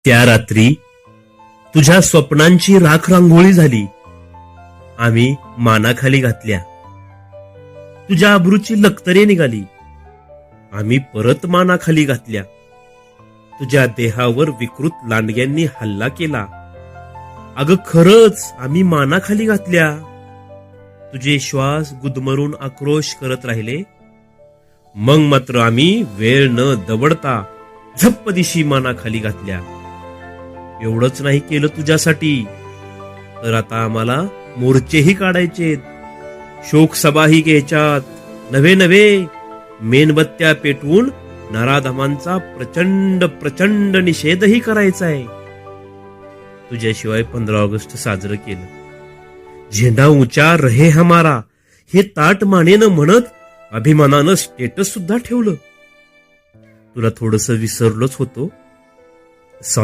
त्या रात्री तुझ्या स्वप्नांची राख रांगोळी झाली, आम्ही मानाखाली घातल्या. तुझ्या अब्रूची लक्तरे निघाली, आम्ही परत मानाखाली घातल्या. तुझ्या देहावर विकृत लांडग्यांनी हल्ला केला, अगं खरंच आम्ही मानाखाली घातल्या. तुझे श्वास गुदमरून आक्रोश करत राहिले, मग मात्र आम्ही वेळ न दवडता झप्प दिशी मानाखाली घातल्या. एवढंच नाही केलं तुझ्यासाठी, तर आता आम्हाला मोर्चेही काढायचेत, शोक सभाही घ्यायच्यात. नव्हे मेणबत्त्या पेटवून नराधमांचा प्रचंड प्रचंड निषेधही करायचा आहे. तुझ्याशिवाय 15 ऑगस्ट साजरं केलं. झेंडा ऊंचा रहे हमारा हे ताट मानेनं म्हणत अभिमानानं स्टेटस सुद्धा ठेवलं. तुला थोडंसं विसरलोच होतो, सॉरी.